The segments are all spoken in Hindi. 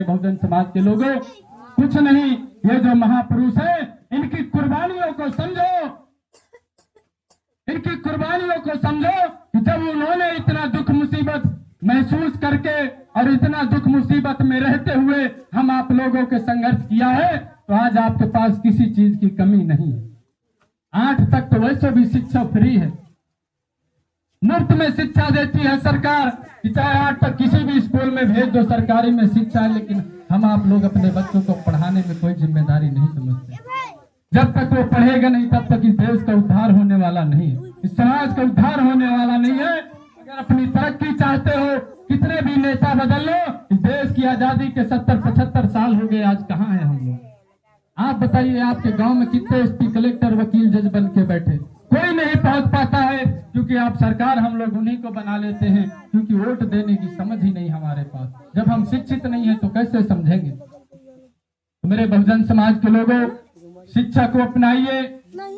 बहुजन समाज के लोगों, कुछ नहीं, ये जो महापुरुष है इनकी कुर्बानियों को समझो, इनकी कुर्बानियों को समझो कि जब उन्होंने इतना दुख मुसीबत महसूस करके और इतना दुख मुसीबत में रहते हुए हम आप लोगों के संघर्ष किया है, तो आज आपके पास किसी चीज की कमी नहीं है। 8 तक तो वैसे भी शिक्षा फ्री है, मुफ्त में शिक्षा देती है सरकार, कि चाहे 8 तक किसी भी स्कूल में भेज दो, सरकारी में शिक्षा है। लेकिन हम आप लोग अपने बच्चों को पढ़ाने में कोई जिम्मेदारी नहीं समझते। जब तक वो पढ़ेगा नहीं तब तक इस देश का उद्धार होने वाला नहीं है, इस समाज का उद्धार होने वाला नहीं है। अगर अपनी तरक्की चाहते हो, कितने भी नेता बदल लो, इस देश की आजादी के 70-75 साल हो गए, आज कहाँ है हम लोग? आप बताइए, आपके गांव में कितने एसपी, कलेक्टर, वकील, जज बन के बैठे? कोई नहीं पहुंच पाता है, क्योंकि आप सरकार हम लोग उन्हीं को बना लेते हैं, क्योंकि वोट देने की समझ ही नहीं हमारे पास। जब हम शिक्षित नहीं है तो कैसे समझेंगे? तो मेरे बहुजन समाज के लोगों, शिक्षा को अपनाइए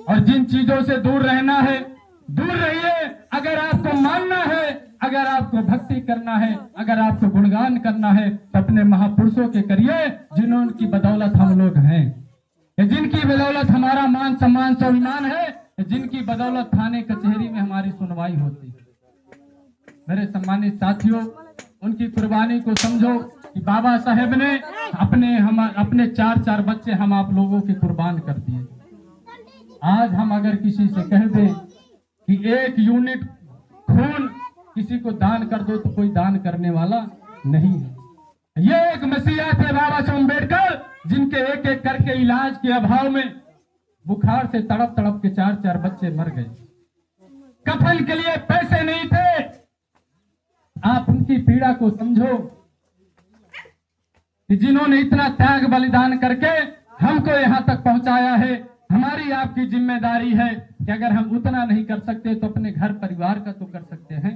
और जिन चीजों से दूर रहना है दूर रहिए। अगर आपको मानना है, अगर आपको भक्ति करना है, अगर आपको गुणगान करना है, तो अपने महापुरुषों के करिए, जिन्होंने बदौलत हम लोग हैं, जिनकी बदौलत हमारा मान सम्मान स्वाभिमान है, जिनकी बदौलत थाने कचहरी में हमारी सुनवाई होती है। मेरे सम्मानित साथियों, उनकी कुर्बानी को समझो कि बाबा साहेब ने अपने 4 बच्चे हम आप लोगों के कुर्बान कर दिए। आज हम अगर किसी से कह दें कि 1 यूनिट खून किसी को दान कर दो, तो कोई दान करने वाला नहीं है। ये एक नसीहत है बाबा साहब अम्बेडकर, जिनके एक एक करके इलाज के अभाव में बुखार से तड़प तड़प के 4 बच्चे मर गए। कफन के लिए पैसे नहीं थे। आप उनकी पीड़ा को समझो कि जिन्होंने इतना त्याग बलिदान करके हमको यहां तक पहुंचाया है। हमारी आपकी जिम्मेदारी है कि अगर हम उतना नहीं कर सकते तो अपने घर परिवार का तो कर सकते हैं।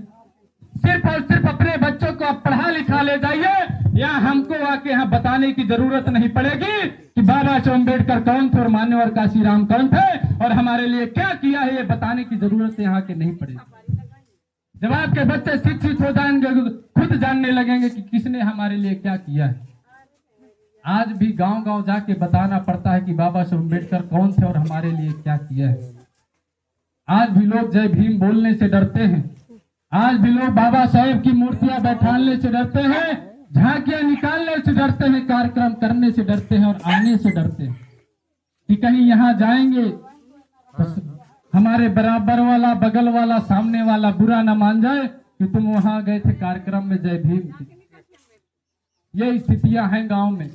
सिर्फ और सिर्फ अपने बच्चों को आप पढ़ा लिखा ले जाइए, या हमको आके यहाँ बताने की जरूरत नहीं पड़ेगी कि बाबा साहब अम्बेडकर कौन थे और मान्यवर काशीराम कौन थे और हमारे लिए क्या किया है, ये बताने की जरूरत यहाँ के नहीं पड़ेगी। जब आपके बच्चे शिक्षित हो जाएंगे, खुद जानने लगेंगे कि किसने हमारे लिए क्या किया है। आज भी गांव गांव जाके बताना पड़ता है कि बाबा साहब अम्बेडकर कौन थे और हमारे लिए क्या किया है। आज भी लोग जय भीम बोलने से डरते हैं, आज भी लोग बाबा साहेब की मूर्तियां बैठाने से डरते हैं, झांकियां निकालने से डरते हैं, कार्यक्रम करने से डरते हैं और आने से डरते हैं कि कहीं यहाँ जाएंगे तो हमारे बराबर वाला, बगल वाला, सामने वाला बुरा ना मान जाए कि तुम वहां गए थे कार्यक्रम में जय भीम की। ये स्थितियां हैं गांव में।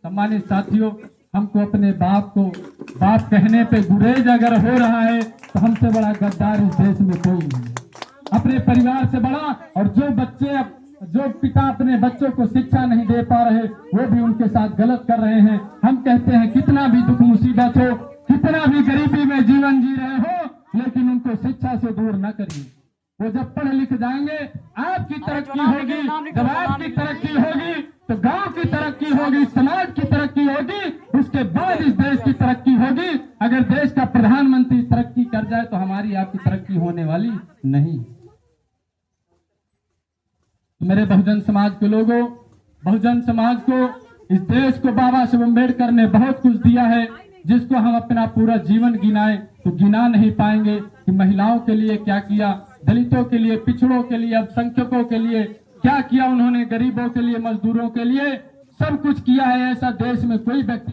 सम्मानित साथियों, हमको अपने बाप को बाप कहने पे गुरेज अगर हो रहा है तो हमसे बड़ा गद्दार इस देश में कोई नहीं है, अपने परिवार से बड़ा। और जो पिता अपने बच्चों को शिक्षा नहीं दे पा रहे, वो भी उनके साथ गलत कर रहे हैं। हम कहते हैं कितना भी दुख मुसीबत हो, कितना भी गरीबी में जीवन जी रहे हो, लेकिन उनको शिक्षा से दूर न करिए। वो जब पढ़ लिख जाएंगे, आपकी तरक्की होगी। जब आपकी तरक्की होगी तो गांव की तरक्की होगी, समाज की तरक्की होगी, उसके बाद इस देश की तरक्की होगी। अगर देश का प्रधानमंत्री तरक्की कर जाए तो हमारी आपकी तरक्की होने वाली नहीं। मेरे बहुजन समाज के लोगों, बहुजन समाज को, इस देश को बाबा साहब अम्बेडकर ने बहुत कुछ दिया है, जिसको हम अपना पूरा जीवन गिनाएं तो गिना नहीं पाएंगे कि महिलाओं के लिए क्या किया, दलितों के लिए, पिछड़ों के लिए, अल्पसंख्यकों के लिए क्या किया उन्होंने, गरीबों के लिए, मजदूरों के लिए सब कुछ किया है। ऐसा देश में कोई व्यक्ति